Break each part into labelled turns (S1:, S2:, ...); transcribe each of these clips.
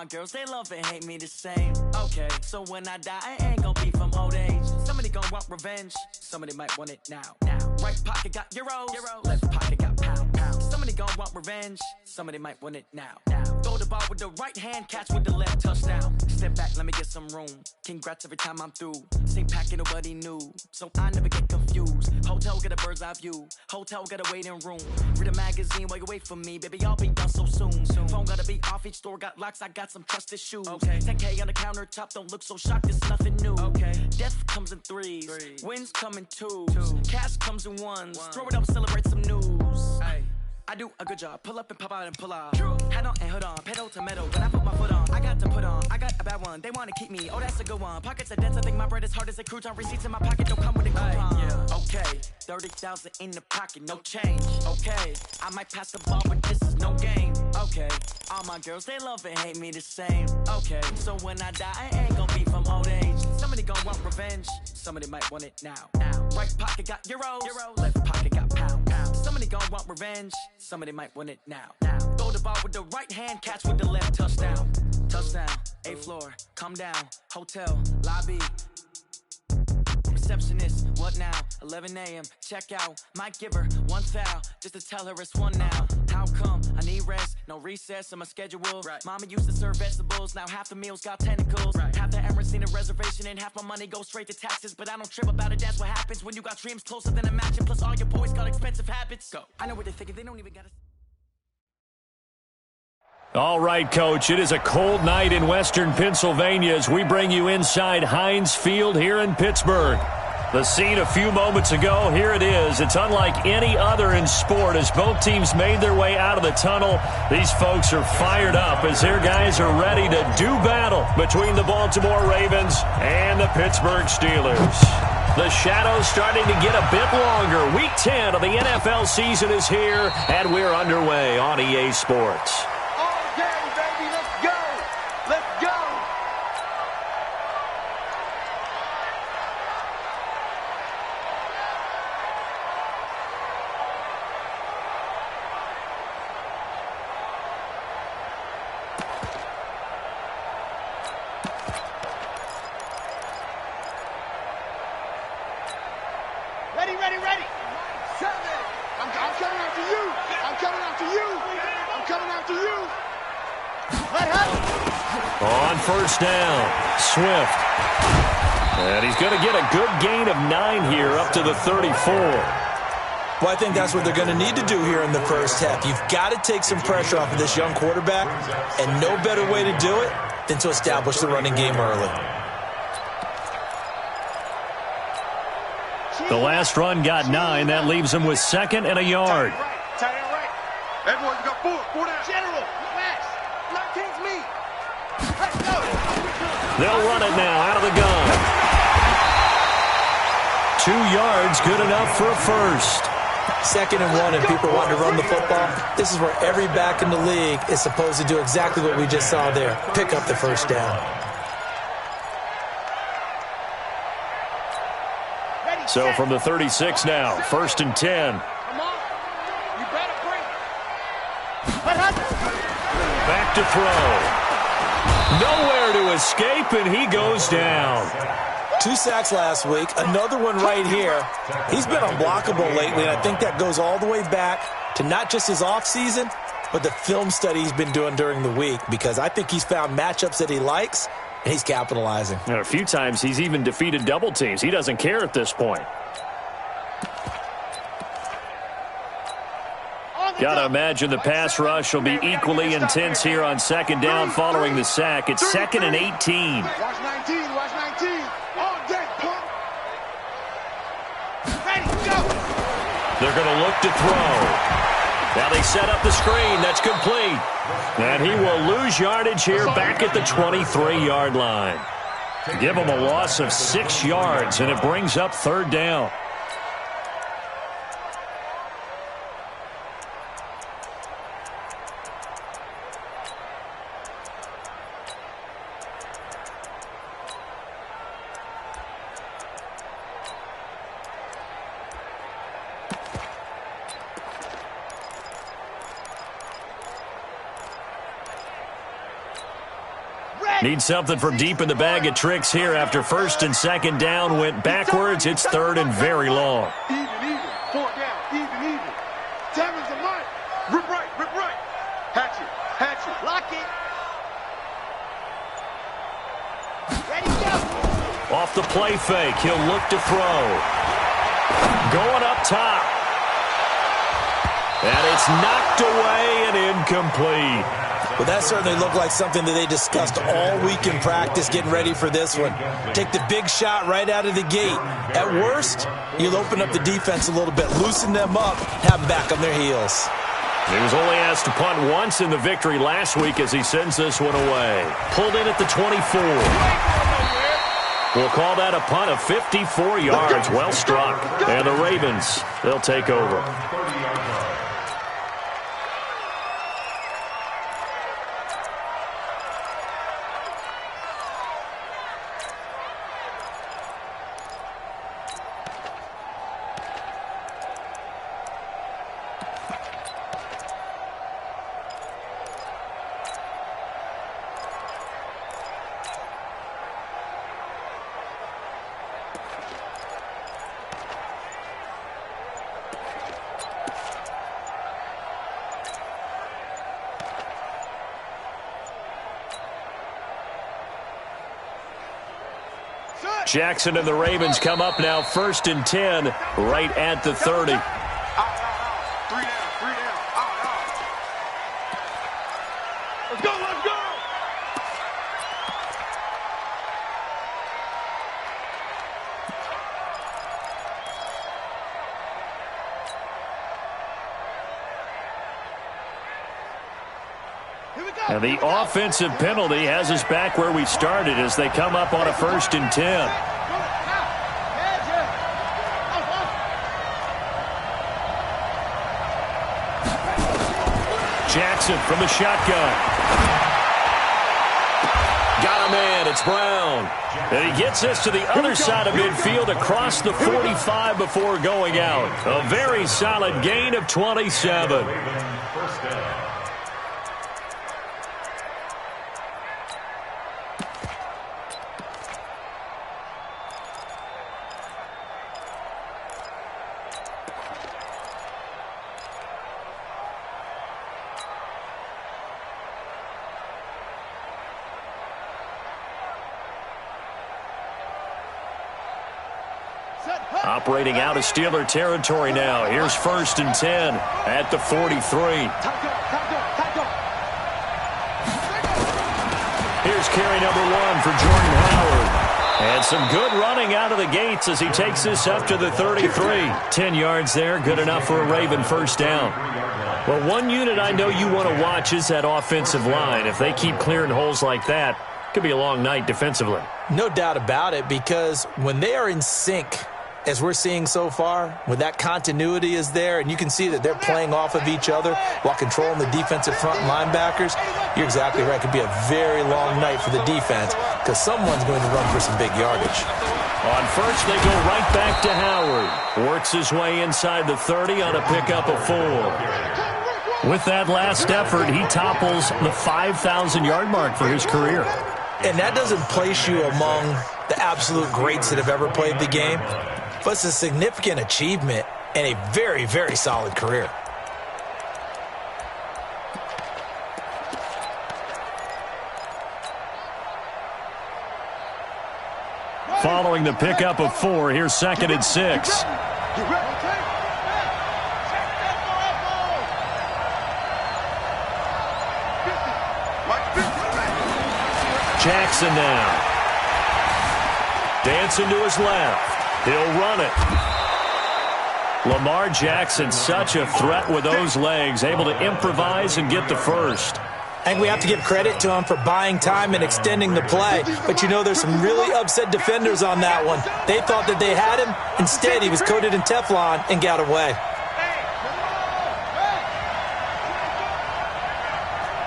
S1: my girls, they love and hate me the same. Okay, so when I die, I ain't gonna be from old age. Somebody gonna want revenge, somebody might want it now. Right pocket got euros, left pocket got pound. Somebody gonna want revenge, somebody might want it now. Throw the ball with the right hand, catch with the left, touchdown. Step back, let me get some room. Congrats every time I'm through. Same packet, nobody knew, so I never get confused. Hotel get a bird's eye view, hotel got a waiting room. Read a magazine while you wait for me, baby, I'll be done so soon. Phone gotta be off, each store got locks, I got some trusted shoes. 10K on the countertop, don't look so shocked, it's nothing new. Death comes in threes, wins come in twos, cash comes in ones. Throw it up, celebrate some news. I do a good job, pull up and pop out and pull off. Hat on and hood on, pedal to metal, when I put my foot on, I got to put on. I got a bad one, they wanna keep me, oh that's a good one. Pockets are dense, I think my bread is hard as a crouton. Receipts in my pocket, don't come with a coupon. Okay, 30,000 in the pocket, no change. Okay, I might pass the ball, but this is no game. Okay, all my girls, they love and hate me the same. Okay, so when I die, I ain't gonna be from old age. Somebody gonna want revenge, somebody might want it now. Right pocket got euros, left pocket got pound. Somebody gonna want revenge, somebody might want it now. Throw the ball with the right hand, catch with the left, touchdown. Touchdown, 8th floor, come down, hotel, lobby. Receptionist, what now? 11 a.m., check out. Might give her one foul, just to tell her it's one now. How come? I need rest, no recess in my schedule. Mama used to serve vegetables, now half the meals got tentacles. Half the Emirates need a reservation and half my money goes straight to taxes. But I don't trip about it, that's what happens when you got dreams closer than a match. And plus all your boys got expensive habits. Go. I know what they're thinking, they don't even gotta...
S2: All right, Coach, it is a cold night in western Pennsylvania as we bring you inside Heinz Field here in Pittsburgh. The scene a few moments ago, here it is. It's unlike any other in sport as both teams made their way out of the tunnel. These folks are fired up as their guys are ready to do battle between the Baltimore Ravens and the Pittsburgh Steelers. The shadow's starting to get a bit longer. Week 10 of the NFL season is here, and we're underway on EA Sports.
S3: On first down, Swift. And he's going to get a good gain of 9 here up to the 34.
S4: Well, I think that's what they're going to need to do here in the first half. You've got to take some pressure off of this young quarterback, and no better way to do it than to establish the running game early.
S3: The last run got 9. That leaves him with 2nd and a yard.
S5: Tight end right. Everyone, you got 4 down. General, Max, 19's me. Let's go.
S3: They'll run it now out of the gun. 2 yards, good enough for a first.
S4: 2nd and 1, and people want to run the football. This is where every back in the league is supposed to do exactly what we just saw there. Pick up the first down.
S3: So from the 36 now, 1st and 10.
S5: Come on. You better bring it.
S3: Back to throw. Nowhere to escape, and he goes down.
S4: 2 sacks last week, another one right here. He's been unblockable lately, and I think that goes all the way back to not just his offseason, but the film study he's been doing during the week, because I think he's found matchups that he likes, and he's capitalizing.
S3: And a few times he's even defeated double teams. He doesn't care at this point. Got to imagine the pass rush will be equally intense here on 2nd down following the sack. It's 2nd and 18.
S5: Watch 19, watch 19. All day, pump. Ready, go.
S3: They're going to look to throw. Now they set up the screen. That's complete. And he will lose yardage here back at the 23-yard line. Give him a loss of 6 yards, and it brings up 3rd down.
S2: Need something from deep in the bag of tricks here after first and second down went backwards. It's third and very long.
S5: Even. 4 down. Even. Tammy's a mine. Rip right. Hatch it. Lock it. Ready, go.
S2: Off the play fake, he'll look to throw. Going up top. And it's knocked away and incomplete.
S4: Well, that certainly looked like something that they discussed all week in practice, getting ready for this one. Take the big shot right out of the gate. At worst, you'll open up the defense a little bit, loosen them up, have them back on their heels.
S2: He was only asked to punt once in the victory last week as he sends this one away. Pulled in at the 24. We'll call that a punt of 54 yards. Well struck. And the Ravens, they'll take over. Jackson and the Ravens come up now first and 10 right at the 30.
S5: 3 down. Out. Let's go.
S2: And the offensive penalty has us back where we started as they come up on a first and 10. Jackson from the shotgun. Got a man. It's Brown. And he gets us to the other side of midfield across the 45 before going out. A very solid gain of 27. Operating out of Steeler territory now. Here's first and 10 at the 43. Here's carry number 1 for Jordan Howard. And some good running out of the gates as he takes this up to the 33. 10 yards there, good enough for a Raven first down. Well, one unit I know you want to watch is that offensive line. If they keep clearing holes like that, it could be a long night defensively.
S4: No doubt about it, because when they are in sync, as we're seeing so far, when that continuity is there, and you can see that they're playing off of each other while controlling the defensive front linebackers, you're exactly right. It could be a very long night for the defense because someone's going to run for some big yardage.
S2: On first, they go right back to Howard. Works his way inside the 30 on a pickup of 4. With that last effort, he topples the 5,000-yard mark for his career.
S4: And that doesn't place you among the absolute greats that have ever played the game, but it's a significant achievement and a very, very solid career.
S2: Following the pickup of 4, here's second and 6. Jackson now. Dancing to his left. He'll run it. Lamar Jackson, such a threat with those legs, able to improvise and get the first.
S4: I think we have to give credit to him for buying time and extending the play. But, you know, there's some really upset defenders on that one. They thought that they had him. Instead, he was coated in Teflon and got away.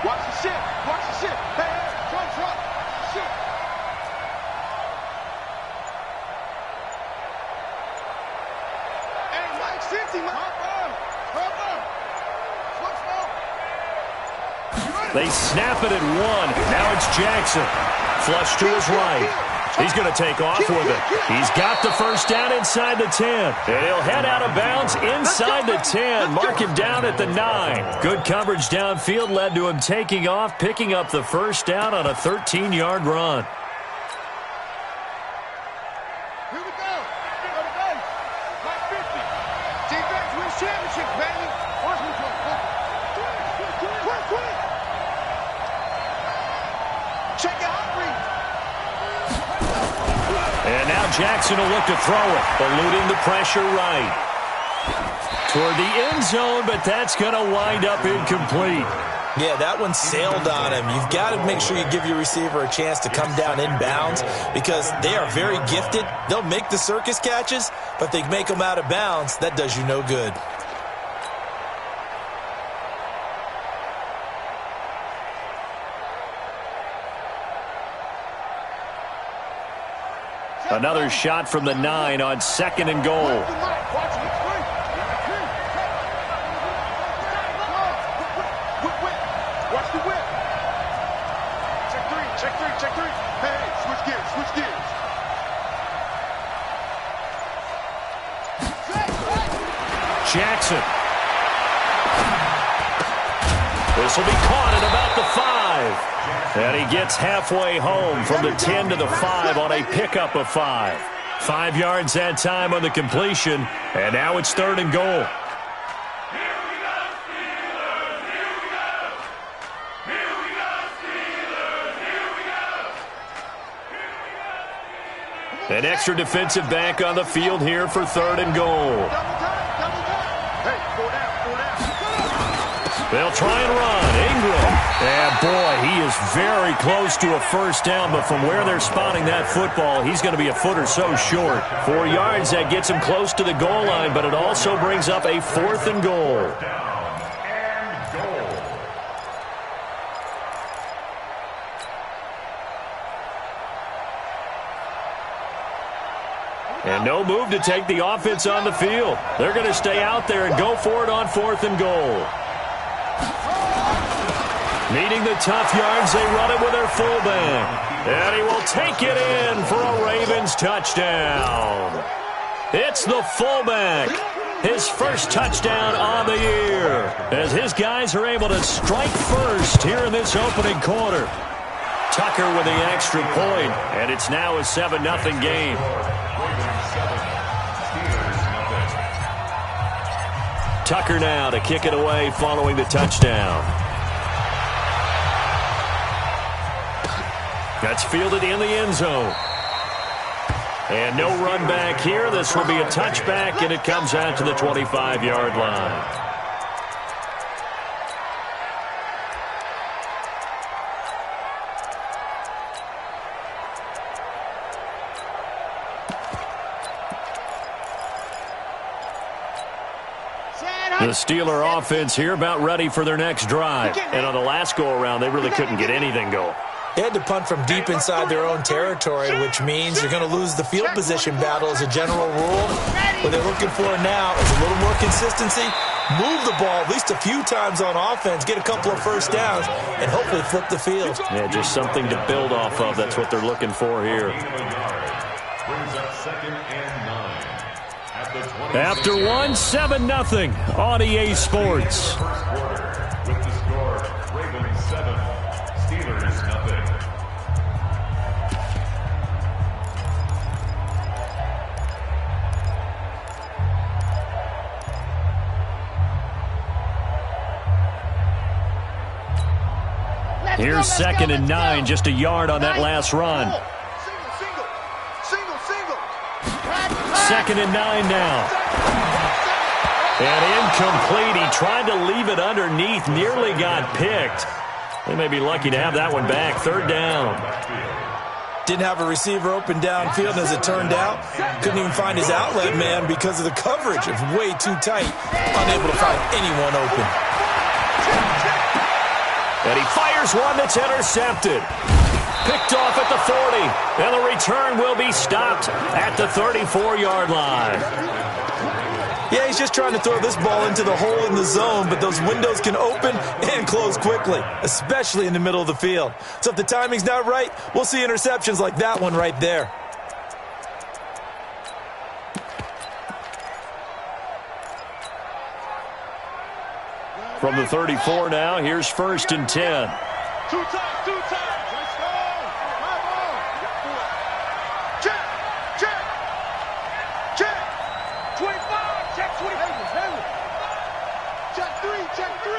S5: Watch the shit. Watch the shit. Hey, drop. Shit. Hey, Mike, 50, man.
S2: They snap it at 1. Now it's Jackson. Flush to his right. He's going to take off with it. He's got the first down inside the 10. And he'll head out of bounds inside the 10. Mark him down at the 9. Good coverage downfield led to him taking off, picking up the first down on a 13-yard run.
S5: Here we go. Like 50. Defense wins championships, baby. Watch me go. Quick. Check your heart rate.
S2: And now Jackson will look to throw it, eluding the pressure right. Toward the end zone, but that's going to wind up incomplete.
S4: Yeah, that one sailed on him. You've got to make sure you give your receiver a chance to come down inbounds because they are very gifted. They'll make the circus catches, but they make them out of bounds. That does you no good.
S2: Another shot from the 9 on 2nd and goal.
S5: Watch the whip. Check three. Hey, switch gears.
S2: Jackson. This will be caught at about the 5. And he gets halfway home from the 10 to the 5 on a pickup of 5. 5 yards that time on the completion, and now it's 3rd and goal. An extra defensive back on the field here for 3rd and goal.
S5: Hey, 4 down.
S2: They'll try and run. Ingram. And boy, he is very close to a first down, but from where they're spotting that football, he's going to be a foot or so short. 4 yards, that gets him close to the goal line, but it also brings up a 4th and goal. And no move to take the offense on the field. They're going to stay out there and go for it on 4th and goal. Needing the tough yards, they run it with their fullback. And he will take it in for a Ravens touchdown. It's the fullback. His first touchdown on the year. As his guys are able to strike first here in this opening quarter. Tucker with the extra point, and it's now a 7-0 game. Tucker now to kick it away following the touchdown. That's fielded in the end zone. And no run back here. This will be a touchback, and it comes out to the 25-yard line. The Steeler offense here about ready for their next drive. And on the last go-around, they really couldn't get anything going.
S4: They had to punt from deep inside their own territory, which means you're going to lose the field position battle as a general rule. What they're looking for now is a little more consistency, move the ball at least a few times on offense, get a couple of first downs, and hopefully flip the field.
S2: Yeah, just something to build off of. That's what they're looking for here. After 7-0 on EA Sports.
S6: With the score, Ravens 7, Steelers 0.
S2: Here's 2nd and 9, just a yard on that last run.
S5: Single.
S2: 2nd and 9 now. And incomplete. He tried to leave it underneath, nearly got picked. They may be lucky to have that one back. 3rd down.
S4: Didn't have a receiver open downfield, as it turned out. Couldn't even find his outlet man because of the coverage. It's way too tight. Unable to find anyone open.
S2: And he fires one that's intercepted. Picked off at the 40. And the return will be stopped at the 34-yard line.
S4: Yeah, he's just trying to throw this ball into the hole in the zone, but those windows can open and close quickly, especially in the middle of the field. So if the timing's not right, we'll see interceptions like that one right there.
S2: From the 34 now, here's 1st and 10.
S5: Two times. Let's go. Come on. Check. 25. Check 20. Check 3.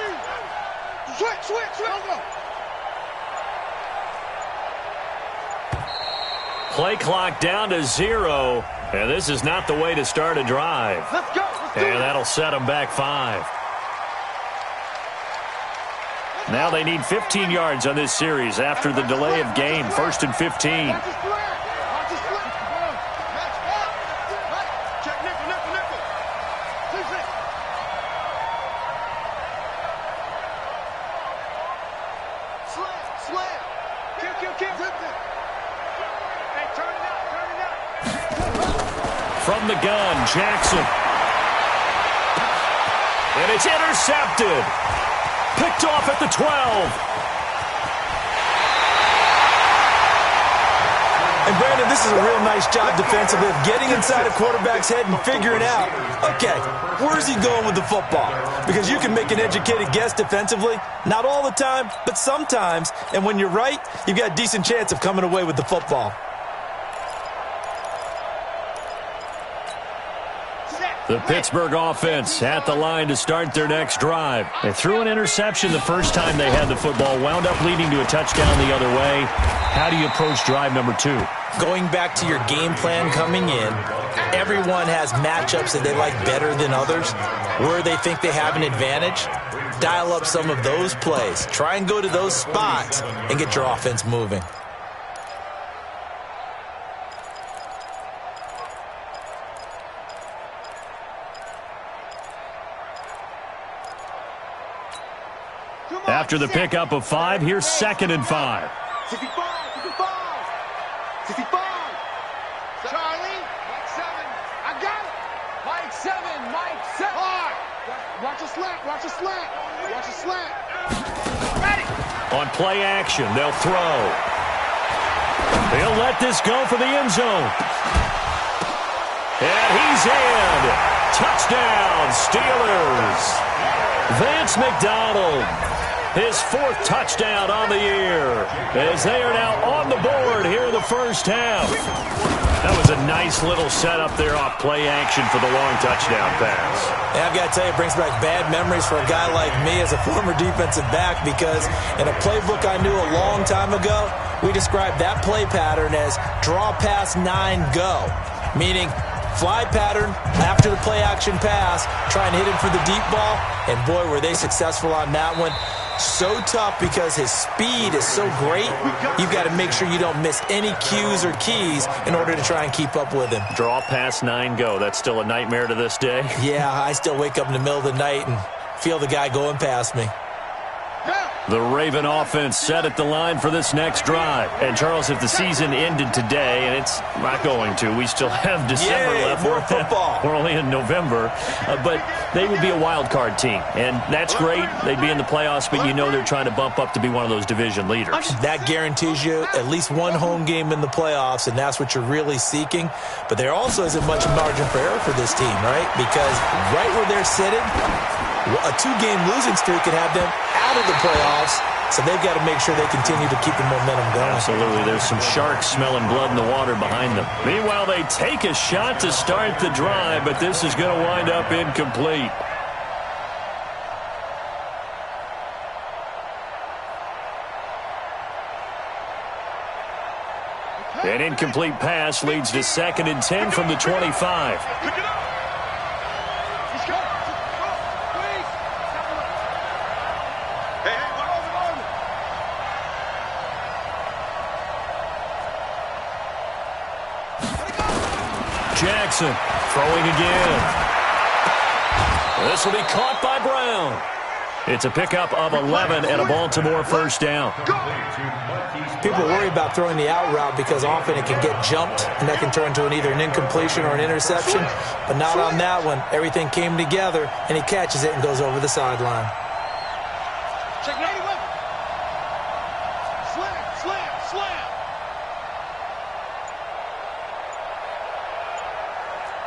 S5: Switch. Go.
S2: Play clock down to 0, and this is not the way to start a drive.
S5: Let's go.
S2: And that'll set them back 5. Now they need 15 yards on this series after the delay of game. 1st and 15.
S5: Watch the split. Check nickel. Slam. Kill. Hey, turn it out.
S2: From the gun, Jackson. And it's intercepted. Picked off at the 12.
S4: And Brandon, this is a real nice job defensively of getting inside a quarterback's head and figuring out, okay, where's he going with the football? Because you can make an educated guess defensively, not all the time, but sometimes. And when you're right, you've got a decent chance of coming away with the football.
S2: The Pittsburgh offense at the line to start their next drive. They threw an interception the first time they had the football, wound up leading to a touchdown the other way. How do you approach drive number 2?
S4: Going back to your game plan coming in, everyone has matchups that they like better than others, where they think they have an advantage. Dial up some of those plays. Try and go to those spots and get your offense moving.
S2: After the pickup of 5, here's 2nd and 5.
S5: 65. Charlie. Mike 7. I got it. Mike 7. Watch a slant. Ready.
S2: On play action, they'll throw. They'll let this go for the end zone. And he's in. Touchdown, Steelers. Vance McDonald. His 4th touchdown on the year, as they are now on the board here in the first half. That was a nice little setup there off play action for the long touchdown pass.
S4: And I've got to tell you, it brings back bad memories for a guy like me as a former defensive back, because in a playbook I knew a long time ago, we described that play pattern as draw pass 9 go, meaning fly pattern after the play action pass, try and hit him for the deep ball, and boy, were they successful on that one. So tough because his speed is so great, you've got to make sure you don't miss any cues or keys in order to try and keep up with him.
S2: Draw pass 9 go. That's still a nightmare to this day.
S4: Yeah, I still wake up in the middle of the night and feel the guy going past me.
S2: The Raven offense set at the line for this next drive. And, Charles, if the season ended today, and it's not going to, we still have December left.
S4: More football.
S2: We're only in November. But they would be a wild card team. And that's great. They'd be in the playoffs, but you know they're trying to bump up to be one of those division leaders.
S4: That guarantees you at least one home game in the playoffs, and that's what you're really seeking. But there also isn't much margin for error for this team, right? Because right where they're sitting, a 2-game losing streak could have them out of the playoffs, so they've got to make sure they continue to keep the momentum going.
S2: Absolutely. There's some sharks smelling blood in the water behind them. Meanwhile, they take a shot to start the drive, but this is going to wind up incomplete. An incomplete pass leads to 2nd and 10 from the 25. Jackson throwing again. This will be caught by Brown. It's a pickup of 11 and a Baltimore first down.
S4: People worry about throwing the out route because often it can get jumped, and that can turn into either an incompletion or an interception. But not on that one. Everything came together, and he catches it and goes over the sideline.
S5: Check it out. Slam.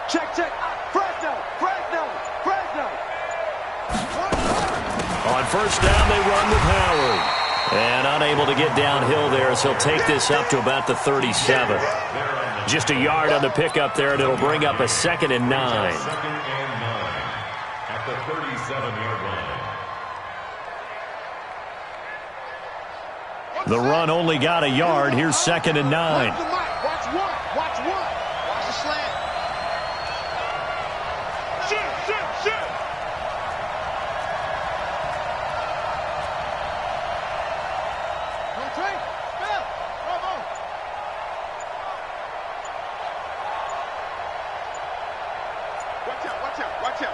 S5: Check. Fresno.
S2: On first down, they run with Howard. And unable to get downhill there as he'll take this up to about the 37. Just a yard on the pickup there, and it'll bring up a 2nd and 9.
S6: Second and 9 at the 37-yard line.
S2: The run only got a yard. Here's 2nd and 9.
S5: Watch one. Watch the slant. Shoot.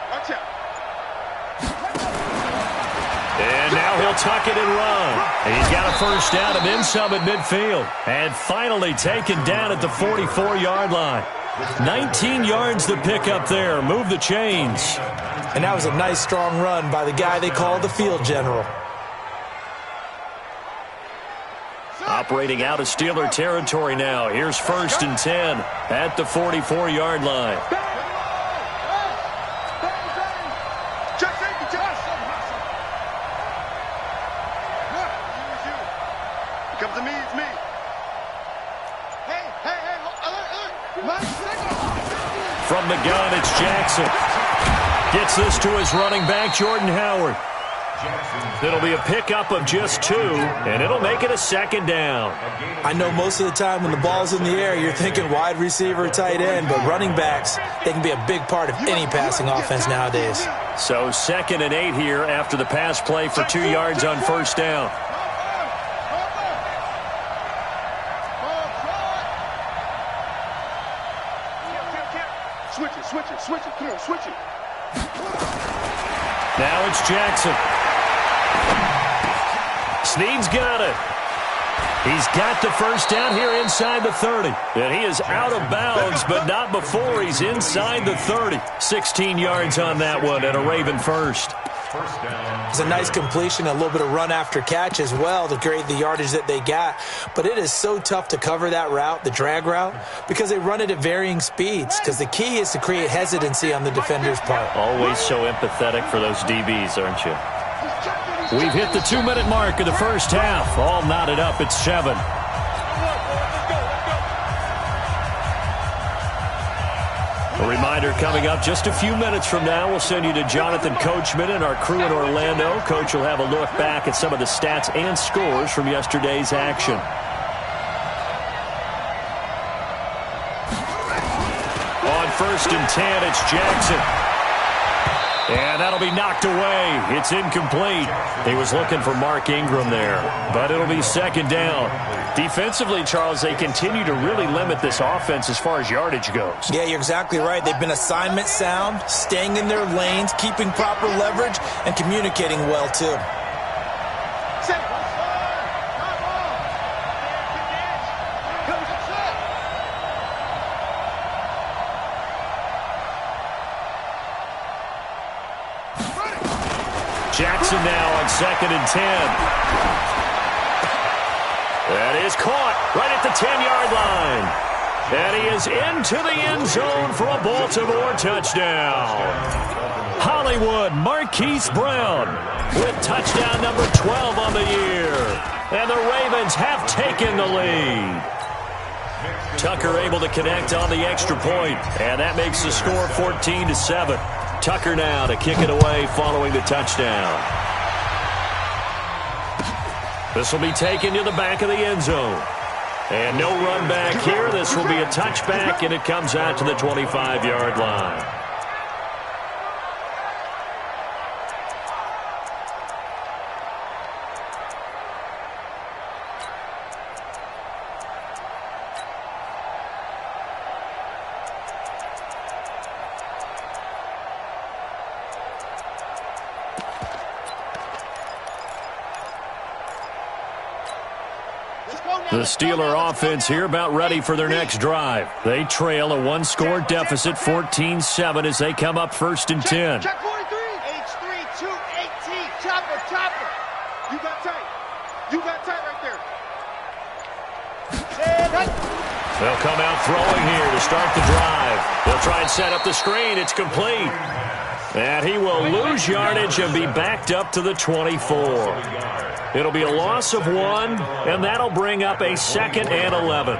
S5: Watch out.
S2: And now he'll tuck it and run. And he's got a first down and then some at midfield. And finally taken down at the 44-yard line. 19 yards to pick up there. Move the chains.
S4: And that was a nice, strong run by the guy they call the field general.
S2: Operating out of Steeler territory now. Here's 1st and 10 at the 44-yard line.
S5: Come to me, it's me. Hey.
S2: From the gun, it's Jackson. Gets this to his running back, Jordan Howard. It'll be a pickup of just 2, and it'll make it a 2nd down.
S4: I know most of the time when the ball's in the air, you're thinking wide receiver, tight end, but running backs, they can be a big part of any passing offense nowadays.
S2: So 2nd and 8 here after the pass play for 2 yards on first down.
S5: Switch it. Come on, switch it.
S2: Now it's Jackson. Snead's got it. He's got the first down here inside the 30. And he is out of bounds, but not before he's inside the 30. 16 yards on that one and a Raven first.
S4: It's a nice completion, a little bit of run after catch as well to create the yardage that they got. But it is so tough to cover that route, the drag route, because they run it at varying speeds. Because the key is to create hesitancy on the defender's part.
S2: Always so empathetic for those DBs, aren't you? We've hit the 2-minute mark of the first half. All knotted up at 7. A reminder coming up just a few minutes from now, we'll send you to Jonathan Coachman and our crew in Orlando. Coach will have a look back at some of the stats and scores from yesterday's action. On 1st and 10, it's Jackson. And that'll be knocked away. It's incomplete. He was looking for Mark Ingram there, but it'll be 2nd down. Defensively, Charles, they continue to really limit this offense as far as yardage goes.
S4: Yeah, you're exactly right. They've been assignment sound, staying in their lanes, keeping proper leverage, and communicating well, too.
S2: Jackson now on 2nd and 10. That is caught right at the 10-yard line. And he is into the end zone for a Baltimore touchdown. Hollywood Marquise Brown with touchdown number 12 on the year. And the Ravens have taken the lead. Tucker able to connect on the extra point, and that makes the score 14-7. Tucker now to kick it away following the touchdown. This will be taken to the back of the end zone. And no run back here. This will be a touchback, and it comes out to the 25-yard line. The Steeler offense here about ready for their next drive. They trail a one-score deficit, 14-7, as they come up 1st and 10.
S5: Check 43. H3, 218. Chopper, chopper. You got tight. You got tight right there.
S2: They'll come out throwing here to start the drive. They'll try and set up the screen. It's complete. And he will lose yardage and be backed up to the 24. It'll be a loss of 1, and that'll bring up a 2nd and 11.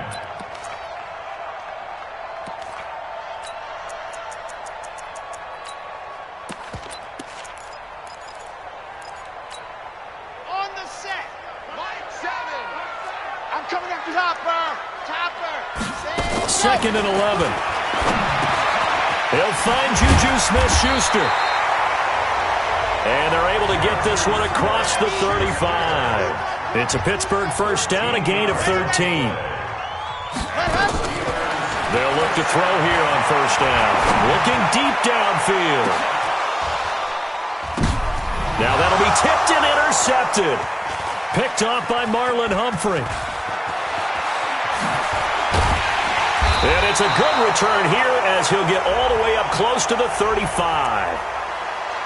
S5: On the set. Mike 7. I'm coming after Hopper. Chopper.
S2: 2nd and 11. He'll find Juju Smith-Schuster. And they're able to get this one across the 35. It's a Pittsburgh first down, a gain of 13. They'll look to throw here on first down. Looking deep downfield. Now that'll be tipped and intercepted. Picked off by Marlon Humphrey. And it's a good return here as he'll get all the way up close to the 35.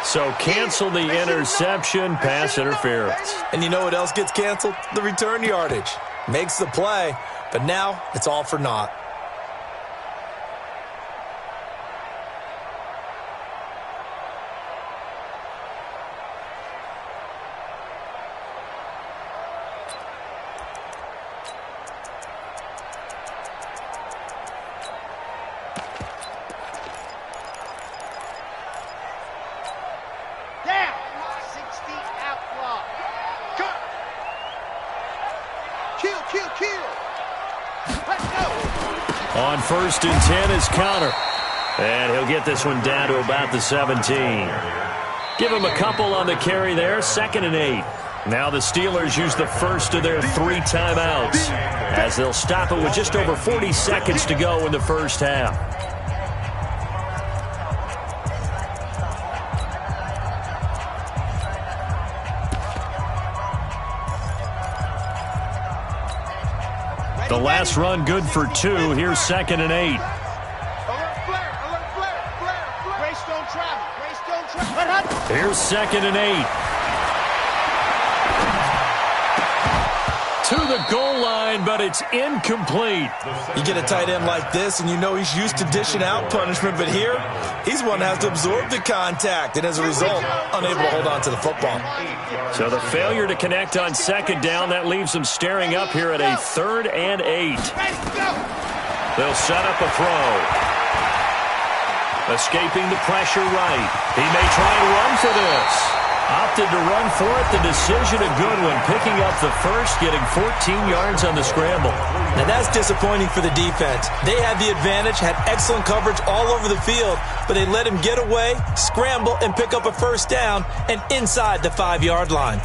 S2: So cancel the interception, pass interference.
S4: And you know what else gets canceled? The return yardage. Makes the play, but now it's all for naught.
S2: On 1st and 10 is Counter. And he'll get this one down to about the 17. Give him a couple on the carry there, 2nd and 8. Now the Steelers use the first of their 3 timeouts as they'll stop it with just over 40 seconds to go in the first half. The last run good for 2. Here's 2nd and 8. Here's 2nd and 8. To the goal line, but it's incomplete.
S4: You get a tight end like this, and you know he's used to dishing out punishment, but here, he's one that has to absorb the contact, and as a result, unable to hold on to the football.
S2: So the failure to connect on 2nd down, that leaves them staring up here at a 3rd and 8. They'll set up a throw. Escaping the pressure right. He may try and run for this. Opted to run for it. The decision a good one. Picking up the first, getting 14 yards on the scramble.
S4: And that's disappointing for the defense. They had the advantage, had excellent coverage all over the field, but they let him get away, scramble, and pick up a first down and inside the 5-yard line.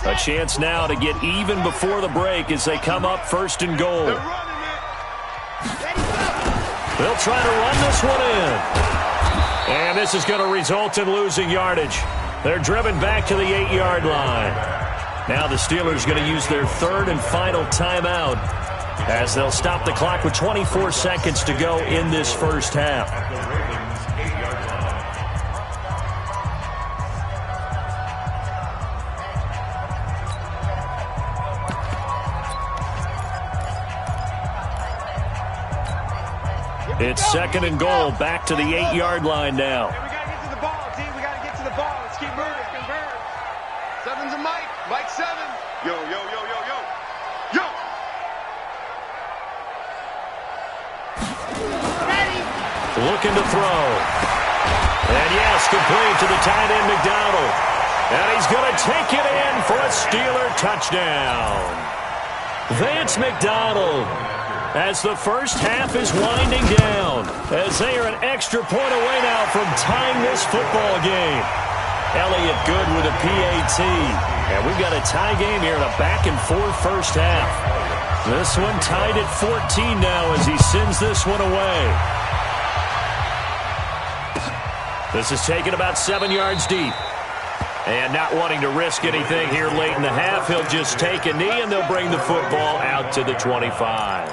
S2: A chance now to get even before the break as they come up 1st and goal. They'll try to run this one in. And this is going to result in losing yardage. They're driven back to the 8-yard line. Now the Steelers going to use their 3rd and final timeout as they'll stop the clock with 24 seconds to go in this first half. It's 2nd and goal, back to the 8-yard line now.
S5: Hey, we got to get to the ball, team. We got to get to the ball. Let's keep moving. Convert. 7's a Mike. Mike 7. Yo, yo, yo, yo, yo. Yo. Ready.
S2: Looking to throw. And yes, complete to the tight end McDonald. And he's going to take it in for a Steeler touchdown. Vance McDonald. As the first half is winding down, as they are an extra point away now from tying this football game. Elliott good with a PAT. And we've got a tie game here in a back-and-forth first half. This one tied at 14 now as he sends this one away. This is taken about 7 yards deep. And not wanting to risk anything here late in the half, he'll just take a knee and they'll bring the football out to the 25.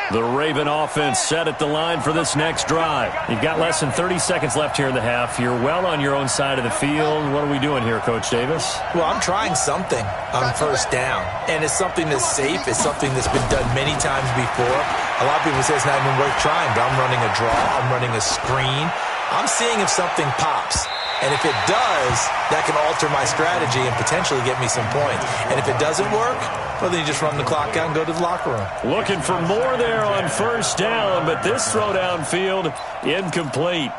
S2: The Raven offense set at the line for this next drive. You've got less than 30 seconds left here in the half. You're well on your own side of the field. What are we doing here, Coach Davis?
S4: Well, I'm trying something on first down, and it's something that's safe. It's something that's been done many times before. A lot of people say it's not even worth trying, but I'm running a draw. I'm running a screen. I'm seeing if something pops. And if it does, that can alter my strategy and potentially get me some points. And if it doesn't work, well, then you just run the clock out and go to the locker room.
S2: Looking for more there on first down, but this throw downfield, incomplete.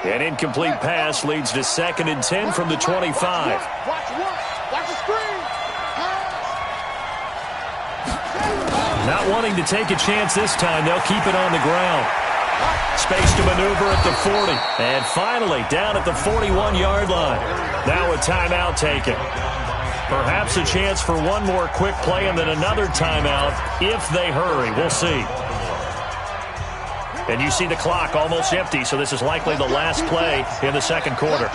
S2: An incomplete pass leads to 2nd and 10 from the 25.
S5: Watch the screen.
S2: Not wanting to take a chance this time, they'll keep it on the ground. Space to maneuver at the 40. And finally, down at the 41-yard line. Now a timeout taken. Perhaps a chance for one more quick play and then another timeout if they hurry. We'll see. And you see the clock almost empty, so this is likely the last play in the second quarter.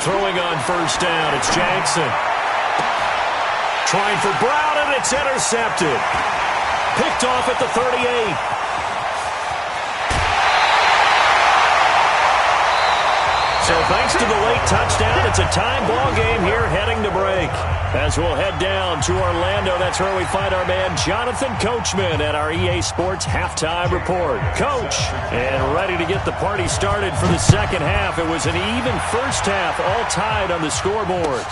S2: Throwing on first down, it's Jackson. Trying for Brown, and it's intercepted. Picked off at the 38. So thanks to the late touchdown, it's a tie ball game here heading to break. As we'll head down to Orlando, that's where we find our man Jonathan Coachman at our EA Sports Halftime Report. Coach, and ready to get the party started for the second half. It was an even first half, all tied on the scoreboard.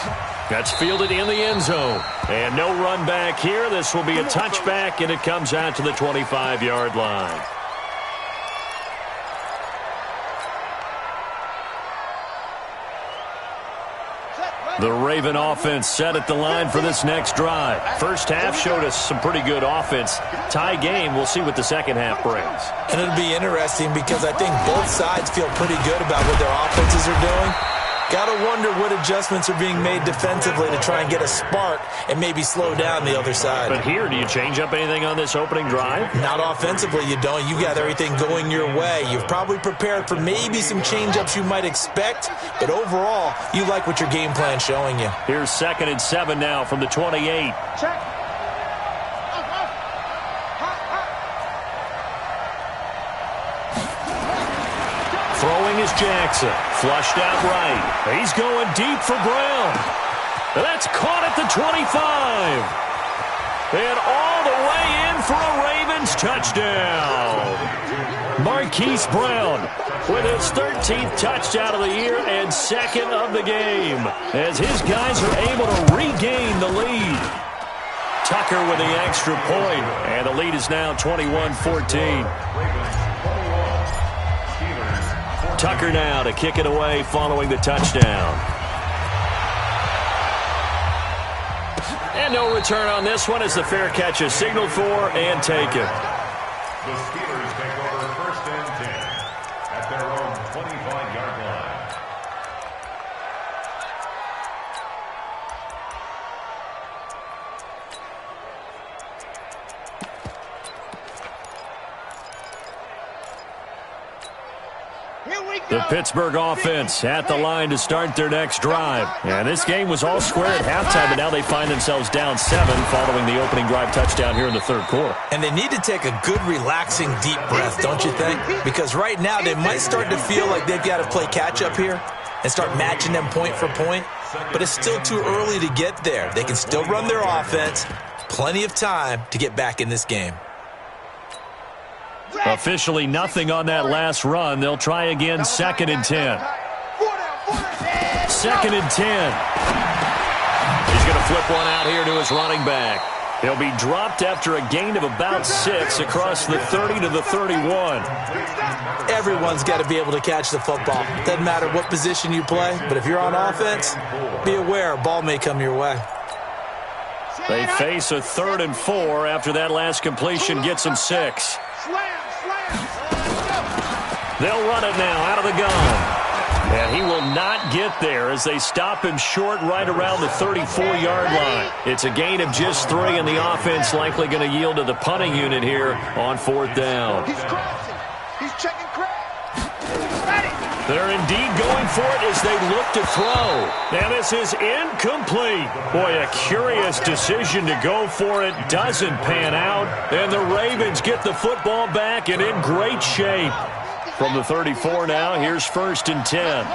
S2: That's fielded in the end zone. And no run back here. This will be a touchback, and it comes out to the 25-yard line. The Raven offense set at the line for this next drive. First half showed us some pretty good offense. Tie game, we'll see what the second half brings.
S4: And it'll be interesting because I think both sides feel pretty good about what their offenses are doing. Got to wonder what adjustments are being made defensively to try and get a spark and maybe slow down the other side.
S2: But here, do you change up anything on this opening drive?
S4: Not offensively, you don't. You got everything going your way. You've probably prepared for maybe some change-ups you might expect, but overall, you like what your game plan's showing you.
S2: Here's 2nd and 7 now from the 28.
S5: Check.
S2: Throwing is Jackson. Flushed out right. He's going deep for Brown. That's caught at the 25. And all the way in for a Ravens touchdown. Marquise Brown with his 13th touchdown of the year and 2nd of the game, as his guys are able to regain the lead. Tucker with the extra point, and the lead is now 21-14. Tucker now to kick it away following the touchdown. And no return on this one as the fair catch is signaled for and taken.
S6: The Steelers take over 1st and 10 at their own 25-yard line.
S2: The Pittsburgh offense at the line to start their next drive. And this game was all square at halftime, but now they find themselves down 7 following the opening drive touchdown here in the third quarter.
S4: And they need to take a good, relaxing, deep breath, don't you think? Because right now they might start to feel like they've got to play catch-up here and start matching them point for point. But it's still too early to get there. They can still run their offense. Plenty of time to get back in this game.
S2: Officially nothing on that last run. They'll try again, 2nd and 10. 2nd and 10. He's going to flip one out here to his running back. He'll be dropped after a gain of about 6 across the 30 to the 31.
S4: Everyone's got to be able to catch the football. Doesn't matter what position you play, but if you're on offense, be aware a ball may come your way.
S2: They face a 3rd and 4 after that last completion gets them 6. They'll run it now out of the gun. And he will not get there as they stop him short right around the 34-yard line. It's a gain of just 3, and the offense likely going to yield to the punting unit here on 4th down.
S5: He's crossing. He's checking crowd.
S2: They're indeed going for it as they look to throw. And this is incomplete. Boy, a curious decision to go for it. Doesn't pan out. And the Ravens get the football back and in great shape. From the 34 now, here's 1st and 10.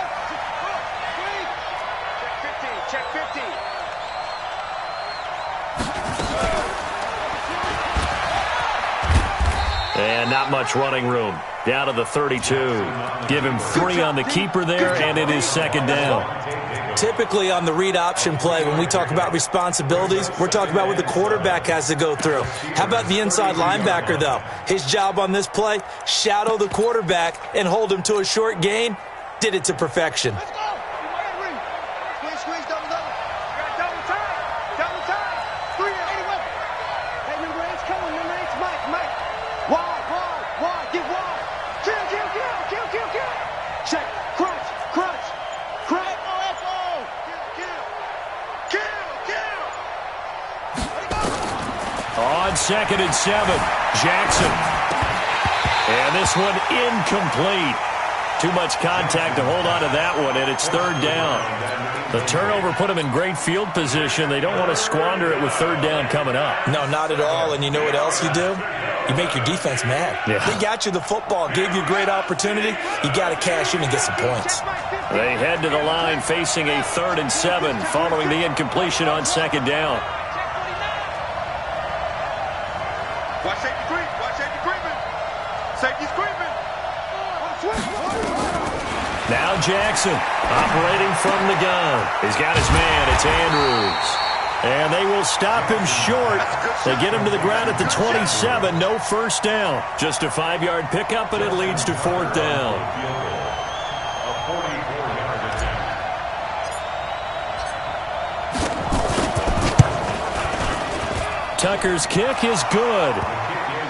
S5: Check 15.
S2: And not much running room. Down to the 32. Give him 3 on the keeper there, and it is 2nd down.
S4: Typically on the read option play, when we talk about responsibilities, we're talking about what the quarterback has to go through. How about the inside linebacker, though? His job on this play, shadow the quarterback and hold him to a short gain. Did it to perfection.
S5: Let's go. Squeeze, double. Double time. 3 anyway. Hey, number 8's coming. Number 8's Mike. Wide. Get wide. Kill. Check. Crunch.
S2: On 2nd and 7, Jackson. And this one incomplete. Too much contact to hold on to that one, and it's 3rd down. The turnover put them in great field position. They don't want to squander it with 3rd down coming up.
S4: No, not at all. And you know what else you do? You make your defense mad.
S2: Yeah.
S4: They got you the football, gave you a great opportunity. You got to cash in and get some points.
S2: They head to the line facing a 3rd and 7 following the incompletion on 2nd down.
S5: Watch safety creeping. Safety's creeping.
S2: Now Jackson operating from the gun. He's got his man. It's Andrews. And they will stop him short. They get him to the ground at the 27. No 1st down. Just a 5-yard pickup, and it leads to 4th down. Tucker's kick is good.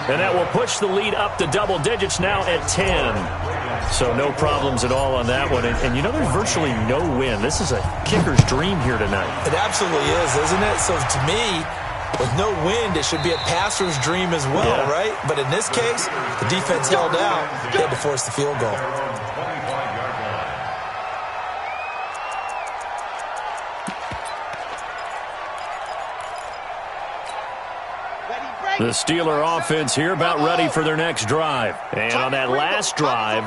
S2: And that will push the lead up to double digits now at 10. So no problems at all on that one. And you know, there's virtually no wind. This is a kicker's dream here tonight.
S4: It absolutely is, isn't it? So to me, with no wind, it should be a passer's dream as well, right? But in this case, the defense held out. They had to force the field goal.
S2: The Steeler offense here about ready for their next drive. And on that last drive,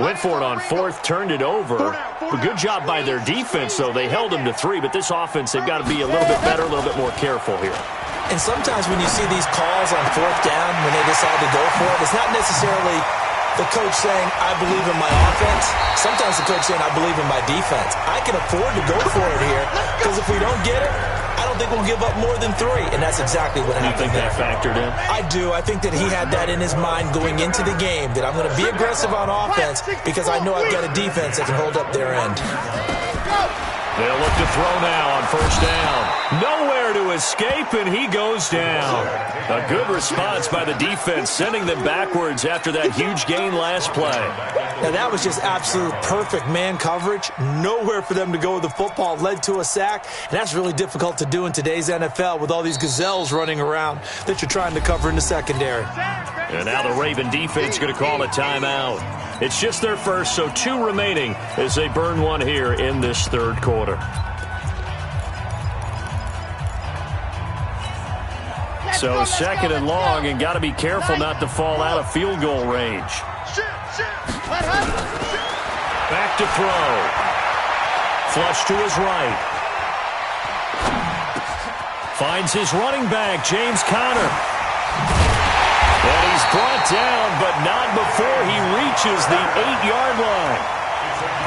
S2: went for it on 4th, turned it over. A good job by their defense, though. They held them to 3, but this offense, they've got to be a little bit better, a little bit more careful here.
S4: And sometimes when you see these calls on 4th down, when they decide to go for it, it's not necessarily the coach saying, I believe in my offense. Sometimes the coach saying, I believe in my defense. I can afford to go for it here, because if we don't get it, I don't think we'll give up more than 3, and that's exactly what happened.
S2: You think that factored in?
S4: I do. I think that he had that in his mind going into the game, that I'm going to be aggressive on offense because I know I've got a defense that can hold up their end.
S2: They'll look to throw now on 1st down. Nowhere to escape, and he goes down. A good response by the defense, sending them backwards after that huge gain last play.
S4: Now, that was just absolute perfect man coverage. Nowhere for them to go with the football. Led to a sack, and that's really difficult to do in today's NFL with all these gazelles running around that you're trying to cover in the secondary.
S2: And now the Raven defense going to call a timeout. It's just their first, so 2 remaining as they burn one here in this 3rd quarter. So 2nd and long, and got to be careful not to fall out of field goal range. Back to throw. Flush to his right. Finds his running back, James Conner. And he's brought down, but not before he reaches the 8-yard line.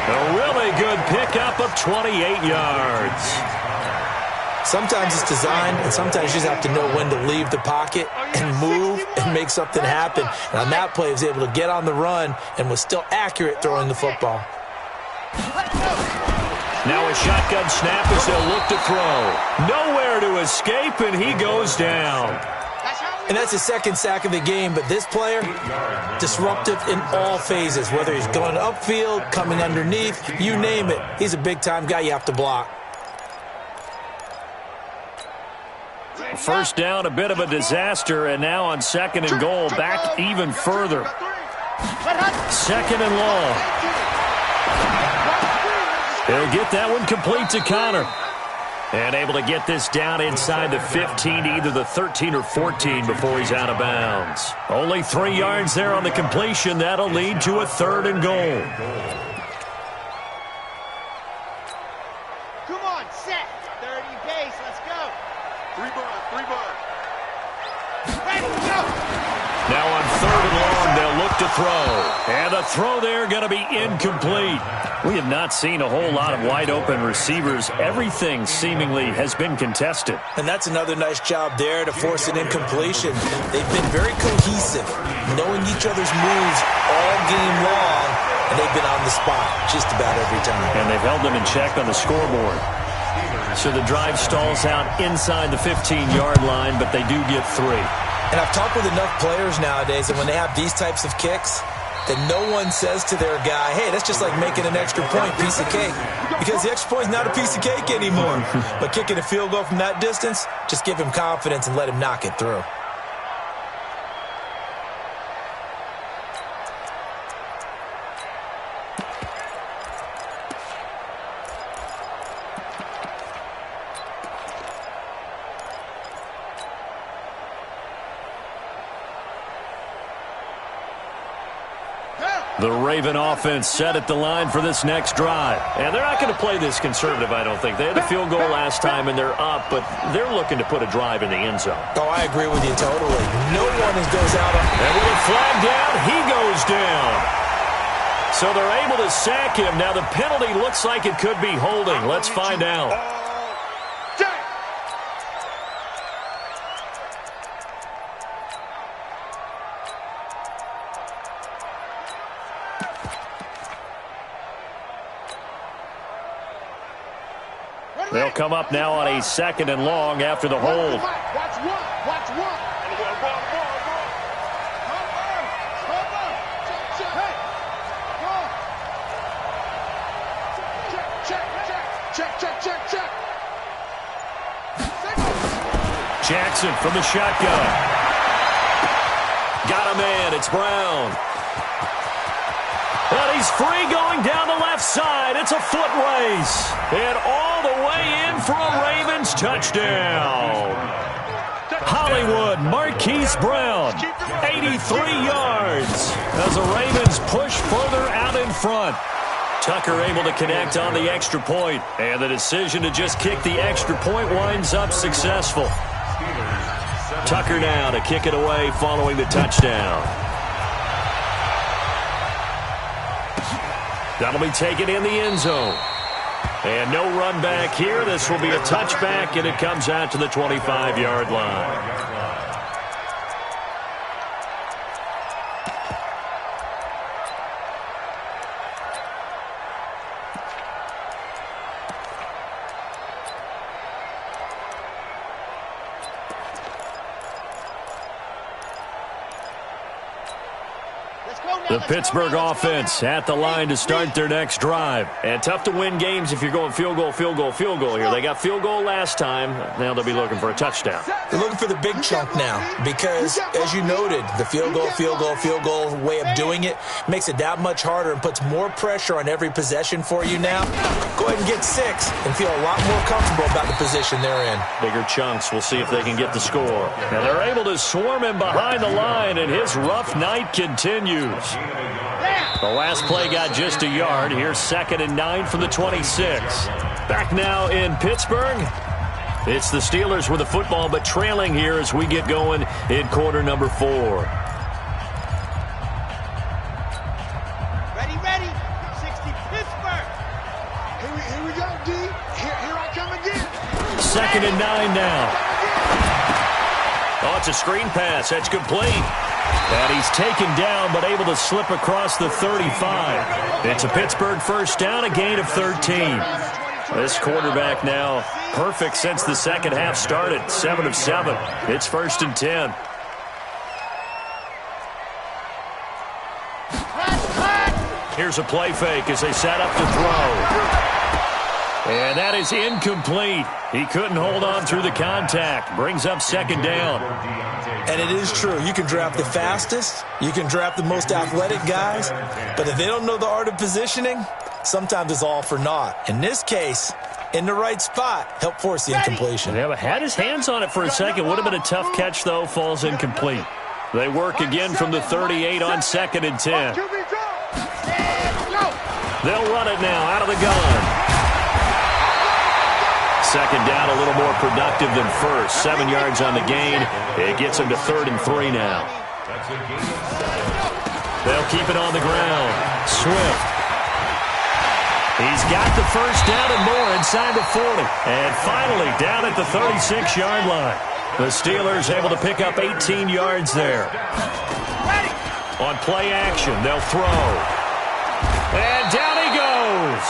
S2: A really good pickup of 28 yards.
S4: Sometimes it's designed, and sometimes you just have to know when to leave the pocket and move and make something happen. And on that play, he was able to get on the run and was still accurate throwing the football.
S2: Now a shotgun snap as they'll look to throw. Nowhere to escape, and he goes down.
S4: And that's his second sack of the game, but this player, disruptive in all phases, whether he's going upfield, coming underneath, you name it. He's a big-time guy you have to block.
S2: First down, a bit of a disaster, and now on second and goal, back even further. Second and long. He'll get that one complete to Connor. And able to get this down inside the 15, either the 13 or 14 before he's out of bounds. Only 3 yards there on the completion. That'll lead to a third and goal.
S5: Come on, set. 30 pace, let's go. 3 bar. Ready, go.
S2: Now on third and long, they'll look to throw. And the throw there going to be incomplete. We have not seen a whole lot of wide-open receivers. Everything seemingly has been contested.
S4: And that's another nice job there to force an incompletion. They've been very cohesive, knowing each other's moves all game long, and they've been on the spot just about every time.
S2: And they've held them in check on the scoreboard. So the drive stalls out inside the 15-yard line, but they do get 3.
S4: And I've talked with enough players nowadays that when they have these types of kicks, that no one says to their guy, hey, that's just like making an extra point, piece of cake. Because the extra point is not a piece of cake anymore. But kicking a field goal from that distance, just give him confidence and let him knock it through.
S2: The Raven offense set at the line for this next drive. And they're not going to play this conservative, I don't think. They had a field goal last time, and they're up, but they're looking to put a drive in the end zone.
S4: Oh, I agree with you totally. No one goes out on...
S2: And with a flag down, he goes down. So they're able to sack him. Now the penalty looks like it could be holding. Let's find out. They'll come up now on a second and long after the hold.
S5: Watch one. Check.
S2: Jackson from the shotgun. Got a man. It's Brown. And he's free going down the left side. It's a foot race. And all the way in for a Ravens touchdown. Hollywood, Marquise Brown, 83 yards as the Ravens push further out in front. Tucker able to connect on the extra point, and the decision to just kick the extra point winds up successful. Tucker now to kick it away following the touchdown. That'll be taken in the end zone. And no run back here. This will be a touchback, and it comes out to the 25-yard line. The Pittsburgh offense at the line to start their next drive. And tough to win games if you're going field goal here. They got field goal last time. Now they'll be looking for a touchdown.
S4: They're looking for the big chunk now because, as you noted, the field goal way of doing it makes it that much harder and puts more pressure on every possession for you now. Go ahead and get 6 and feel a lot more comfortable about the position they're in.
S2: Bigger chunks. We'll see if they can get the score. And they're able to swarm him behind the line, and his rough night continues. The last play got just a yard. Here's 2nd and 9 from the 26. Back now in Pittsburgh. It's the Steelers with the football, but trailing here as we get going in quarter number 4.
S5: D. Here I come again.
S2: 2nd and 9 now. Oh, it's a screen pass. That's complete. And he's taken down, but able to slip across the 35. It's a Pittsburgh first down, a gain of 13. This quarterback now perfect since the second half started. 7 of 7. It's 1st and 10. Here's a play fake as they set up to throw. And that is incomplete. He couldn't hold on through the contact. Brings up 2nd down.
S4: And it is true. You can draft the fastest. You can draft the most athletic guys. But if they don't know the art of positioning, sometimes it's all for naught. In this case, in the right spot, help force the incompletion.
S2: Yeah, but had his hands on it for a second. Would have been a tough catch, though. Falls incomplete. They work again from the 38 on 2nd and 10. They'll run it now out of the gun. 2nd down, a little more productive than first. 7 yards on the gain. It gets him to 3rd and 3 now. They'll keep it on the ground. Swift. He's got the first down and more inside the 40. And finally down at the 36-yard line. The Steelers able to pick up 18 yards there. On play action, they'll throw. And down he goes.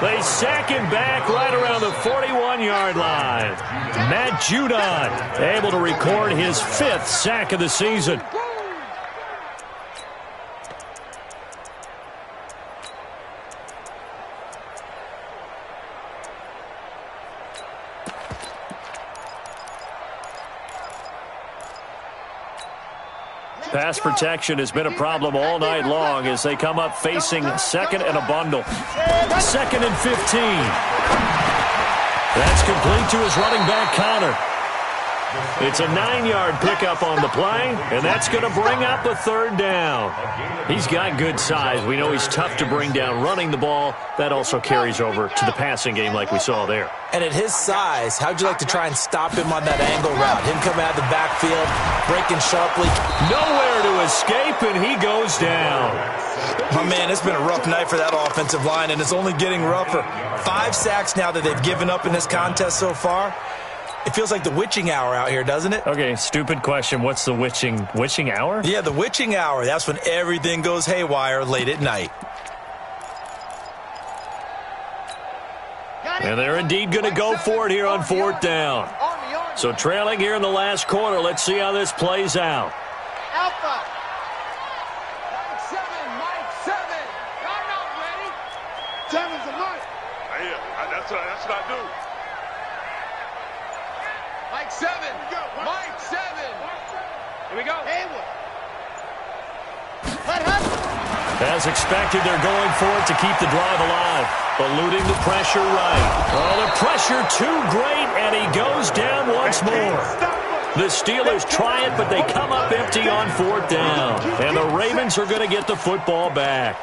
S2: They sack him back right around the 41-yard line. Matt Judon able to record his 5th sack of the season. Pass protection has been a problem all night long as they come up facing 2nd and a bundle. 2nd and 15. That's complete to his running back, Connor. It's a 9-yard pickup on the play, and that's going to bring up a 3rd down. He's got good size. We know he's tough to bring down running the ball. That also carries over to the passing game like we saw there.
S4: And at his size, how'd you like to try and stop him on that angle route? Him coming out of the backfield, breaking sharply.
S2: Nowhere to escape, and he goes down.
S4: My man, it's been a rough night for that offensive line, and it's only getting rougher. 5 sacks now that they've given up in this contest so far. It feels like the witching hour out here, doesn't it?
S2: Okay, stupid question. What's the witching hour?
S4: Yeah, the witching hour. That's when everything goes haywire late at night.
S2: And they're indeed going to go for it here on 4th down. So trailing here in the last quarter. Let's see how this plays out.
S5: Alpha. Mike 7. I'm not ready. 7's a Mike.
S7: Yeah, that's what I do.
S5: Mike 7. Mike 7. Here we go. Haywood.
S2: As expected, they're going for it to keep the drive alive. Eluding the pressure right. Oh, the pressure too great, and he goes down once more. The Steelers try it, but they come up empty on 4th down. And the Ravens are going to get the football back.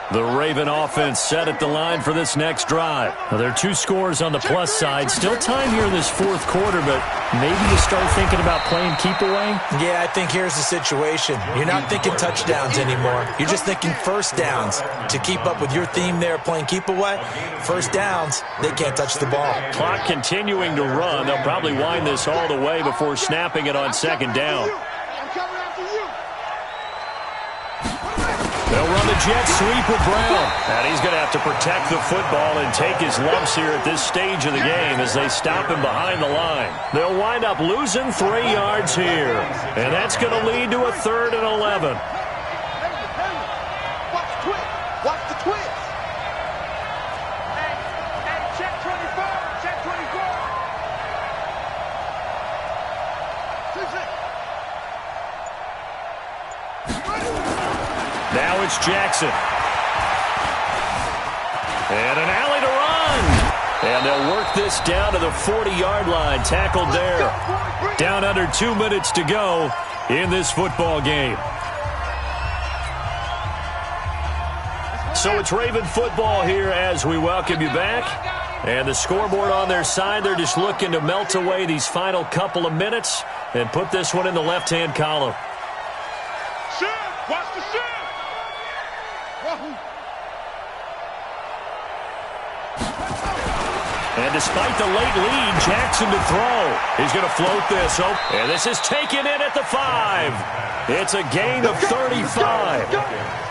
S2: The Raven offense set at the line for this next drive. Now, there are 2 scores on the plus side. Still time here in this 4th quarter, but maybe you start thinking about playing keep away?
S4: Yeah, I think here's the situation. You're not thinking touchdowns anymore. You're just thinking first downs. To keep up with your theme there, playing keep away, first downs, they can't touch the ball.
S2: Clock continuing to run. They'll probably wind this all the way before snapping it on 2nd down.
S5: I'm coming after you.
S2: They'll run the jet sweep with Brown. And he's going to have to protect the football and take his lumps here at this stage of the game as they stop him behind the line. They'll wind up losing 3 yards here. And that's going to lead to a 3rd and 11.
S5: Watch the twist. Watch the twist. Hey, check 24. Check 24.
S2: Now it's Jackson. And an alley to run. And they'll work this down to the 40-yard line. Tackled there. Down under 2 minutes to go in this football game. So it's Raven football here as we welcome you back. And the scoreboard on their side, they're just looking to melt away these final couple of minutes and put this one in the left-hand column.
S7: Shift! Watch the shift!
S2: And despite the late lead, Jackson to throw. He's going to float this. Oh, and this is taken in at the 5. It's a gain of 35.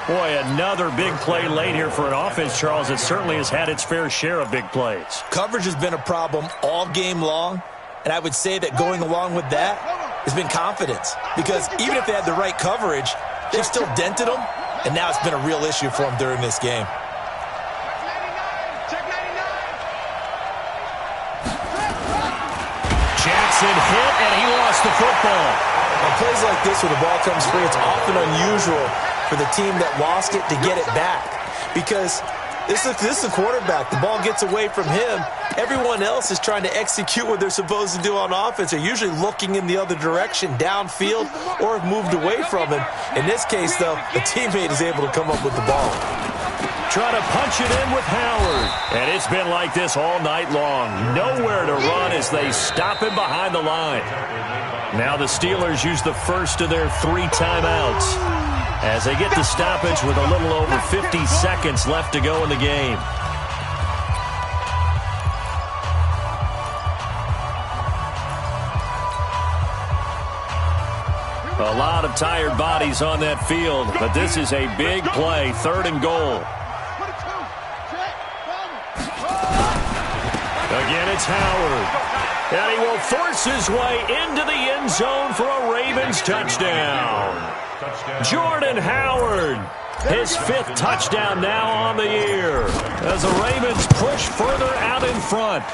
S2: Boy, another big play late here for an offense, Charles, that certainly has had its fair share of big plays.
S4: Coverage has been a problem all game long, and I would say that going along with that has been confidence. Because even if they had the right coverage, they've still dented them, and now it's been a real issue for them during this game.
S2: Jackson hit, and he lost the football.
S4: On plays like this where the ball comes free, it's often unusual for the team that lost it to get it back. Because this is the quarterback. The ball gets away from him. Everyone else is trying to execute what they're supposed to do on offense. They're usually looking in the other direction, downfield, or have moved away from him. In this case, though, the teammate is able to come up with the ball.
S2: Try to punch it in with Howard. And it's been like this all night long. Nowhere to run as they stop him behind the line. Now the Steelers use the first of their 3 timeouts as they get the stoppage with a little over 50 seconds left to go in the game. A lot of tired bodies on that field, but this is a big play, 3rd and goal. Again, it's Howard. And he will force his way into the end zone for a Ravens touchdown. Jordan Howard, his 5th touchdown now on the year as the Ravens push further out in front.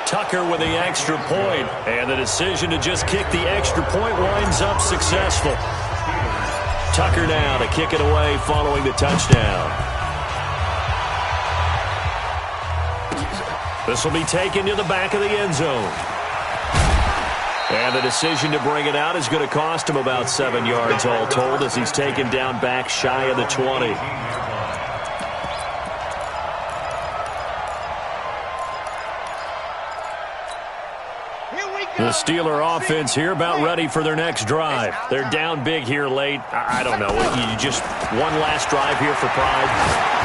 S2: Tucker with the extra point, and the decision to just kick the extra point winds up successful. Tucker now to kick it away following the touchdown. This will be taken to the back of the end zone. And the decision to bring it out is going to cost him about 7 yards all told as he's taken down back shy of the 20. The Steeler offense here about ready for their next drive. They're down big here late. I don't know. You just one last drive here for pride.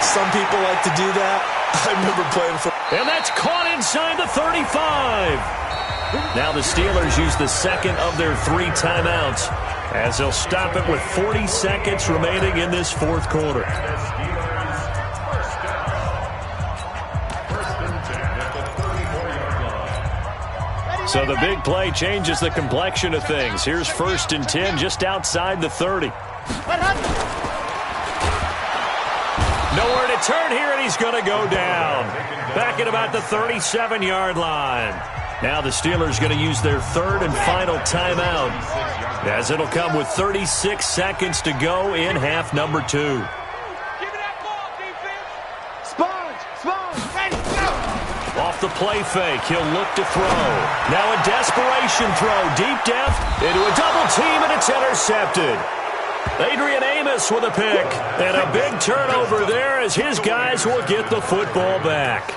S4: Some people like to do that. I remember playing for...
S2: And that's caught inside the 35. Now the Steelers use the second of their 3 timeouts as they'll stop it with 40 seconds remaining in this 4th quarter. So the big play changes the complexion of things. Here's 1st and 10 just outside the 30. Nowhere to turn here, and he's going to go down. Back at about the 37-yard line. Now the Steelers going to use their 3rd and final timeout as it'll come with 36 seconds to go in half number 2.
S5: Give me that ball, defense. Sponge, ready, go.
S2: Off the play fake, he'll look to throw. Now a desperation throw, deep depth, into a double team, and it's intercepted. Adrian Amos with a pick, and a big turnover there as his guys will get the football back.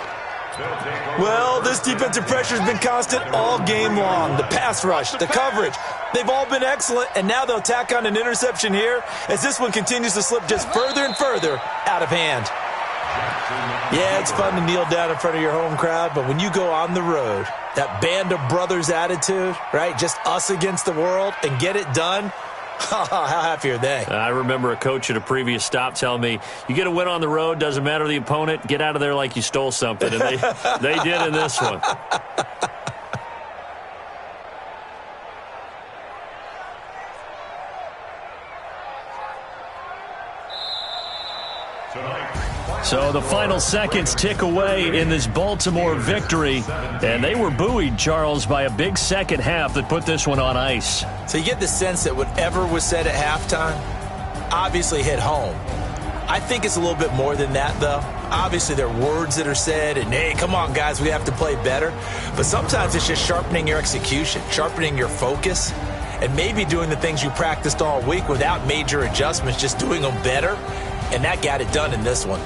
S4: Well, this defensive pressure has been constant all game long. The pass rush, the coverage, they've all been excellent, and now they'll tack on an interception here as this one continues to slip just further and further out of hand. Yeah, it's fun to kneel down in front of your home crowd, but when you go on the road, that band of brothers attitude, right, just us against the world, and get it done, how happy are they?
S2: I remember a coach at a previous stop telling me, you get a win on the road, doesn't matter the opponent, get out of there like you stole something. And they did in this one. So the final seconds tick away in this Baltimore victory, and they were buoyed, Charles, by a big second half that put this one on ice.
S4: So you get the sense that whatever was said at halftime obviously hit home. I think it's a little bit more than that, though. Obviously, there are words that are said, and, hey, come on, guys, we have to play better. But sometimes it's just sharpening your execution, sharpening your focus, and maybe doing the things you practiced all week without major adjustments, just doing them better, and that got it done in this one.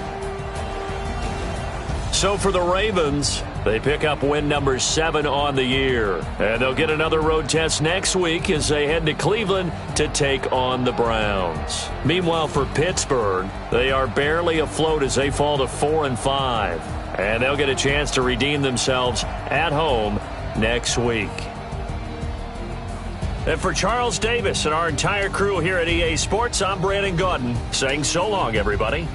S2: So for the Ravens, they pick up win number 7 on the year. And they'll get another road test next week as they head to Cleveland to take on the Browns. Meanwhile, for Pittsburgh, they are barely afloat as they fall to 4-5. And they'll get a chance to redeem themselves at home next week. And for Charles Davis and our entire crew here at EA Sports, I'm Brandon Gaudin saying so long, everybody.